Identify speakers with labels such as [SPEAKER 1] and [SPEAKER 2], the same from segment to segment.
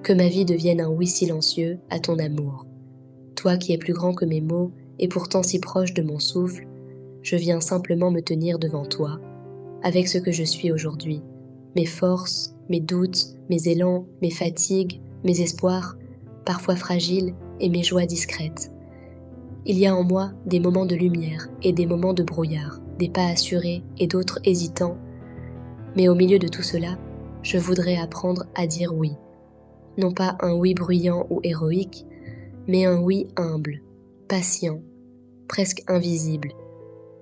[SPEAKER 1] Que ma vie devienne un oui silencieux à ton amour. Toi qui es plus grand que mes mots et pourtant si proche de mon souffle, je viens simplement me tenir devant toi, avec ce que je suis aujourd'hui, mes forces, mes doutes, mes élans, mes fatigues, mes espoirs, parfois fragiles, et mes joies discrètes. Il y a en moi des moments de lumière et des moments de brouillard, des pas assurés et d'autres hésitants, mais au milieu de tout cela, je voudrais apprendre à dire oui. Non pas un oui bruyant ou héroïque, mais un oui humble, patient, presque invisible.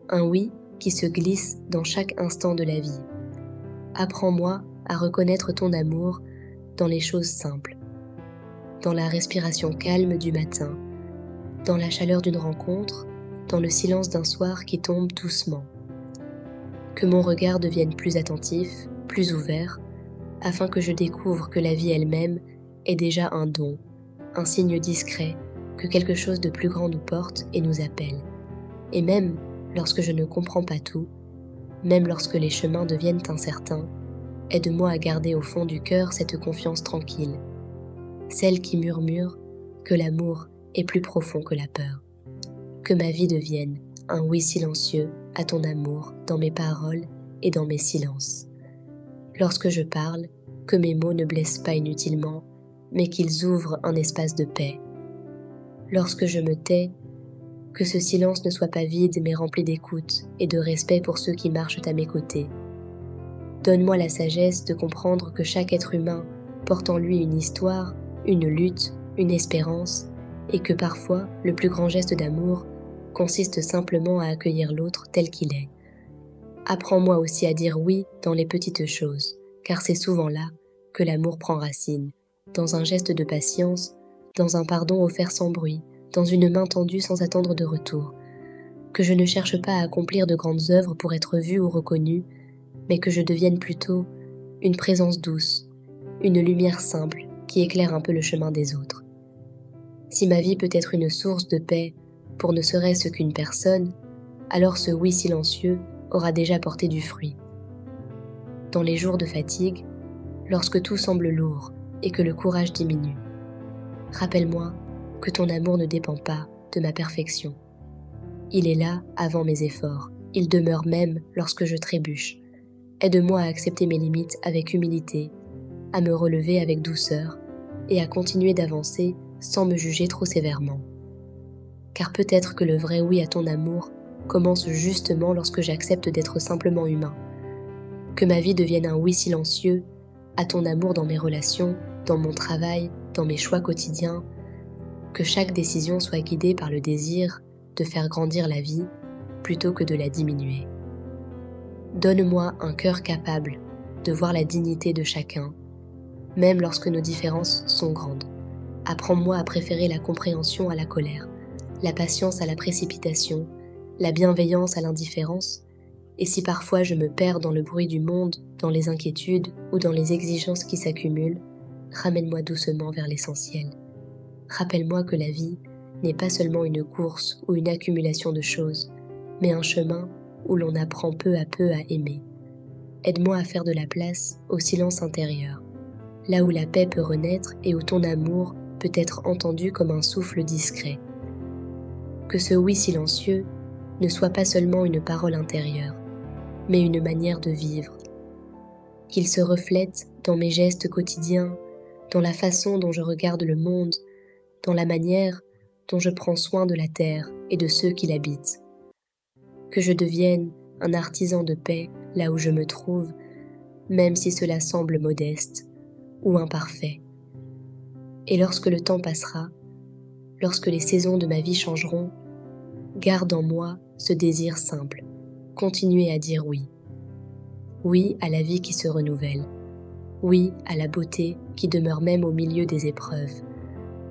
[SPEAKER 1] Un oui qui se glisse dans chaque instant de la vie. Apprends-moi à reconnaître ton amour dans les choses simples, dans la respiration calme du matin, dans la chaleur d'une rencontre, dans le silence d'un soir qui tombe doucement. Que mon regard devienne plus attentif, plus ouvert, afin que je découvre que la vie elle-même est déjà un don, un signe discret que quelque chose de plus grand nous porte et nous appelle. Et même lorsque je ne comprends pas tout, même lorsque les chemins deviennent incertains, aide-moi à garder au fond du cœur cette confiance tranquille, celle qui murmure que l'amour est plus profond que la peur. Que ma vie devienne un oui silencieux à ton amour dans mes paroles et dans mes silences. Lorsque je parle, que mes mots ne blessent pas inutilement, mais qu'ils ouvrent un espace de paix. Lorsque je me tais, que ce silence ne soit pas vide mais rempli d'écoute et de respect pour ceux qui marchent à mes côtés. Donne-moi la sagesse de comprendre que chaque être humain porte en lui une histoire, une lutte, une espérance, et que parfois le plus grand geste d'amour consiste simplement à accueillir l'autre tel qu'il est. Apprends-moi aussi à dire oui dans les petites choses, car c'est souvent là que l'amour prend racine, dans un geste de patience, dans un pardon offert sans bruit, dans une main tendue sans attendre de retour. Que je ne cherche pas à accomplir de grandes œuvres pour être vue ou reconnue, mais que je devienne plutôt une présence douce, une lumière simple qui éclaire un peu le chemin des autres. Si ma vie peut être une source de paix pour ne serait-ce qu'une personne, alors ce oui silencieux aura déjà porté du fruit. Dans les jours de fatigue, lorsque tout semble lourd et que le courage diminue, rappelle-moi que ton amour ne dépend pas de ma perfection. Il est là avant mes efforts, il demeure même lorsque je trébuche. Aide-moi à accepter mes limites avec humilité, à me relever avec douceur et à continuer d'avancer sans me juger trop sévèrement. Car peut-être que le vrai oui à ton amour commence justement lorsque j'accepte d'être simplement humain. Que ma vie devienne un oui silencieux à ton amour dans mes relations, dans mon travail, dans mes choix quotidiens. Que chaque décision soit guidée par le désir de faire grandir la vie plutôt que de la diminuer. Donne-moi un cœur capable de voir la dignité de chacun, même lorsque nos différences sont grandes. Apprends-moi à préférer la compréhension à la colère, la patience à la précipitation, la bienveillance à l'indifférence, et si parfois je me perds dans le bruit du monde, dans les inquiétudes ou dans les exigences qui s'accumulent, ramène-moi doucement vers l'essentiel. Rappelle-moi que la vie n'est pas seulement une course ou une accumulation de choses, mais un chemin où l'on apprend peu à peu à aimer. Aide-moi à faire de la place au silence intérieur, là où la paix peut renaître et où ton amour peut être entendu comme un souffle discret. Que ce oui silencieux ne soit pas seulement une parole intérieure, mais une manière de vivre. Qu'il se reflète dans mes gestes quotidiens, dans la façon dont je regarde le monde, dans la manière dont je prends soin de la terre et de ceux qui l'habitent. Que je devienne un artisan de paix là où je me trouve, même si cela semble modeste ou imparfait. Et lorsque le temps passera, lorsque les saisons de ma vie changeront, garde en moi ce désir simple, continuer à dire oui. Oui à la vie qui se renouvelle. Oui à la beauté qui demeure même au milieu des épreuves.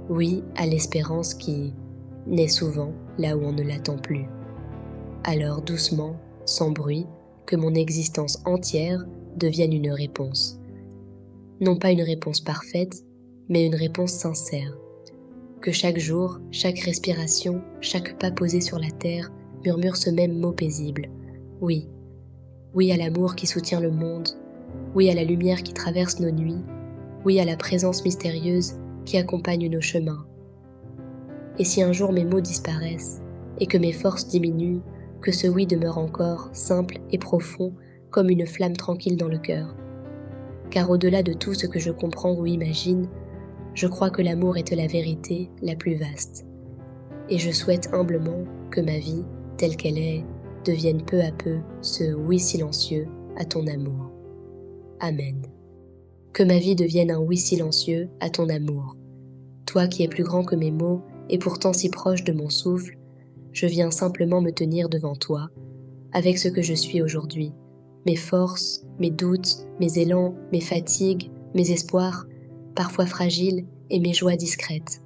[SPEAKER 1] Oui à l'espérance qui naît souvent là où on ne l'attend plus. Alors doucement, sans bruit, que mon existence entière devienne une réponse. Non pas une réponse parfaite, mais une réponse sincère. Que chaque jour, chaque respiration, chaque pas posé sur la terre murmure ce même mot paisible. Oui. Oui à l'amour qui soutient le monde. Oui à la lumière qui traverse nos nuits. oui à la présence mystérieuse qui accompagne nos chemins. Et si un jour mes mots disparaissent et que mes forces diminuent, que ce oui demeure encore simple et profond comme une flamme tranquille dans le cœur. Car au-delà de tout ce que je comprends ou imagine, je crois que l'amour est la vérité la plus vaste. Et je souhaite humblement que ma vie, telle qu'elle est, devienne peu à peu ce oui silencieux à ton amour. Amen. Que ma vie devienne un oui silencieux à ton amour. Toi qui es plus grand que mes mots et pourtant si proche de mon souffle, je viens simplement me tenir devant toi, avec ce que je suis aujourd'hui, mes forces, mes doutes, mes élans, mes fatigues, mes espoirs, parfois fragiles, et mes joies discrètes.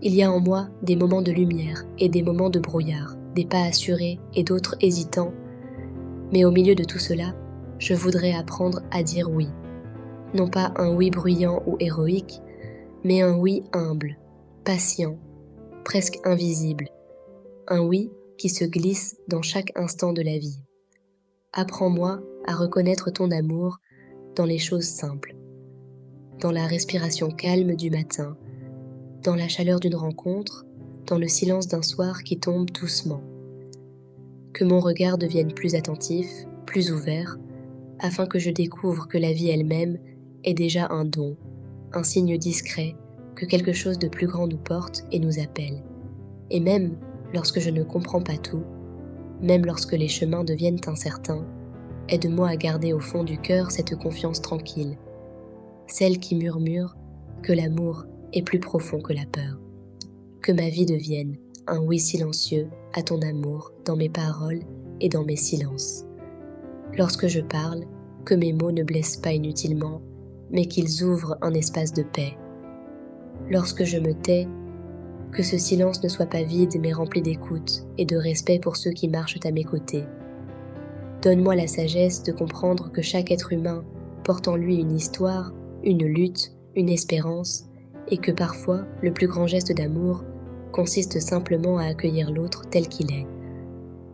[SPEAKER 1] Il y a en moi des moments de lumière et des moments de brouillard, des pas assurés et d'autres hésitants, mais au milieu de tout cela, je voudrais apprendre à dire oui. Non pas un oui bruyant ou héroïque, mais un oui humble, patient, presque invisible, un oui qui se glisse dans chaque instant de la vie. Apprends-moi à reconnaître ton amour dans les choses simples, dans la respiration calme du matin, dans la chaleur d'une rencontre, dans le silence d'un soir qui tombe doucement. Que mon regard devienne plus attentif, plus ouvert, afin que je découvre que la vie elle-même est déjà un don, un signe discret que quelque chose de plus grand nous porte et nous appelle. Et même lorsque je ne comprends pas tout, même lorsque les chemins deviennent incertains, aide-moi à garder au fond du cœur cette confiance tranquille, celle qui murmure que l'amour est plus profond que la peur. Que ma vie devienne un oui silencieux à ton amour dans mes paroles et dans mes silences. Lorsque je parle, que mes mots ne blessent pas inutilement, mais qu'ils ouvrent un espace de paix. Lorsque je me tais, que ce silence ne soit pas vide mais rempli d'écoute et de respect pour ceux qui marchent à mes côtés. Donne-moi la sagesse de comprendre que chaque être humain porte en lui une histoire, une lutte, une espérance, et que parfois le plus grand geste d'amour consiste simplement à accueillir l'autre tel qu'il est.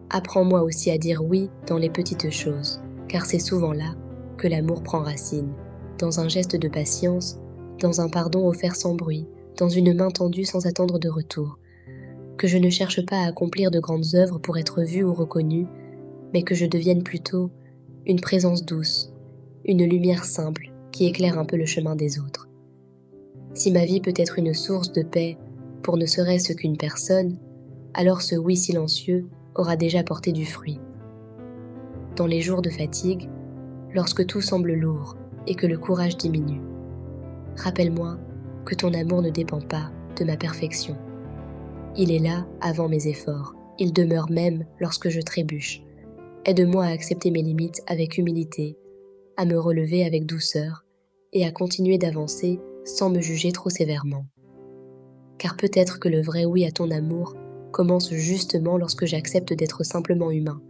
[SPEAKER 1] Apprends-moi aussi à dire oui dans les petites choses, car c'est souvent là que l'amour prend racine, dans un geste de patience, dans un pardon offert sans bruit, dans une main tendue sans attendre de retour. Que je ne cherche pas à accomplir de grandes œuvres pour être vue ou reconnue, mais que je devienne plutôt une présence douce, une lumière simple qui éclaire un peu le chemin des autres. Si ma vie peut être une source de paix pour ne serait-ce qu'une personne, alors ce oui silencieux aura déjà porté du fruit. Dans les jours de fatigue, lorsque tout semble lourd et que le courage diminue, rappelle-moi que ton amour ne dépend pas de ma perfection. Il est là avant mes efforts, il demeure même lorsque je trébuche. Aide-moi à accepter mes limites avec humilité, à me relever avec douceur et à continuer d'avancer sans me juger trop sévèrement. Car peut-être que le vrai oui à ton amour commence justement lorsque j'accepte d'être simplement humain.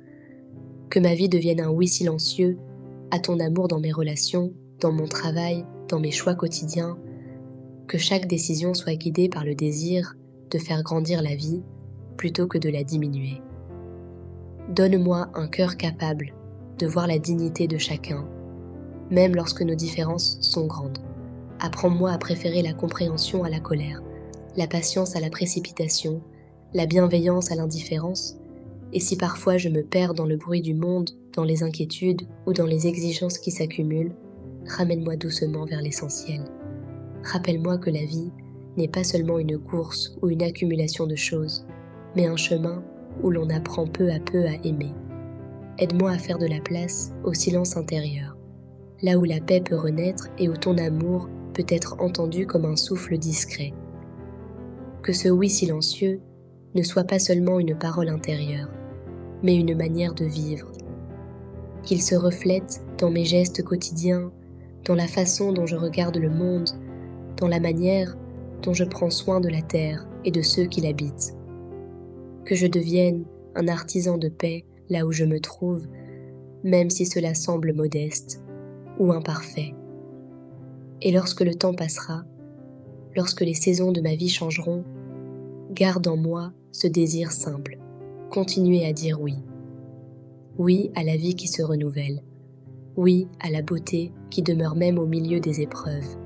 [SPEAKER 1] Que ma vie devienne un oui silencieux à ton amour dans mes relations, dans mon travail, dans mes choix quotidiens. Que chaque décision soit guidée par le désir de faire grandir la vie plutôt que de la diminuer. Donne-moi un cœur capable de voir la dignité de chacun, même lorsque nos différences sont grandes. Apprends-moi à préférer la compréhension à la colère, la patience à la précipitation, la bienveillance à l'indifférence, et si parfois je me perds dans le bruit du monde, dans les inquiétudes ou dans les exigences qui s'accumulent, ramène-moi doucement vers l'essentiel. Rappelle-moi que la vie n'est pas seulement une course ou une accumulation de choses, mais un chemin où l'on apprend peu à peu à aimer. Aide-moi à faire de la place au silence intérieur, là où la paix peut renaître et où ton amour peut être entendu comme un souffle discret. Que ce oui silencieux ne soit pas seulement une parole intérieure, mais une manière de vivre. Qu'il se reflète dans mes gestes quotidiens, dans la façon dont je regarde le monde, dans la manière dont je prends soin de la terre et de ceux qui l'habitent. Que je devienne un artisan de paix là où je me trouve, même si cela semble modeste ou imparfait. Et lorsque le temps passera, lorsque les saisons de ma vie changeront, garde en moi ce désir simple, continuer à dire oui. Oui à la vie qui se renouvelle, oui à la beauté qui demeure même au milieu des épreuves,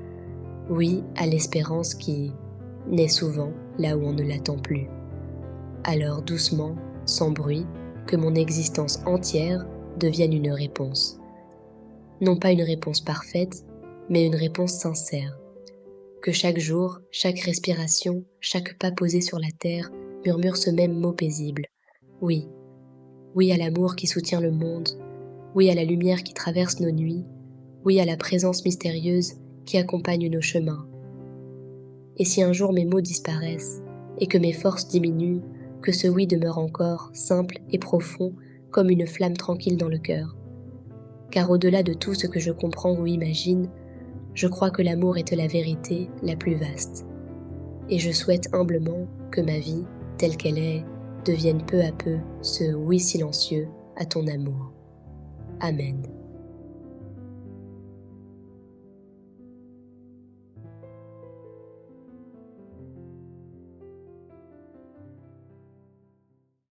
[SPEAKER 1] Oui à l'espérance qui naît souvent là où on ne l'attend plus. Alors doucement, sans bruit, que mon existence entière devienne une réponse. Non pas une réponse parfaite, mais une réponse sincère. Que chaque jour, chaque respiration, chaque pas posé sur la terre murmure ce même mot paisible. Oui, oui à l'amour qui soutient le monde, oui à la lumière qui traverse nos nuits, oui à la présence mystérieuse qui accompagne nos chemins. Et si un jour mes mots disparaissent, et que mes forces diminuent, que ce oui demeure encore, simple et profond, comme une flamme tranquille dans le cœur. Car au-delà de tout ce que je comprends ou imagine, je crois que l'amour est la vérité la plus vaste. Et je souhaite humblement que ma vie, telle qu'elle est, devienne peu à peu ce oui silencieux à ton amour. Amen.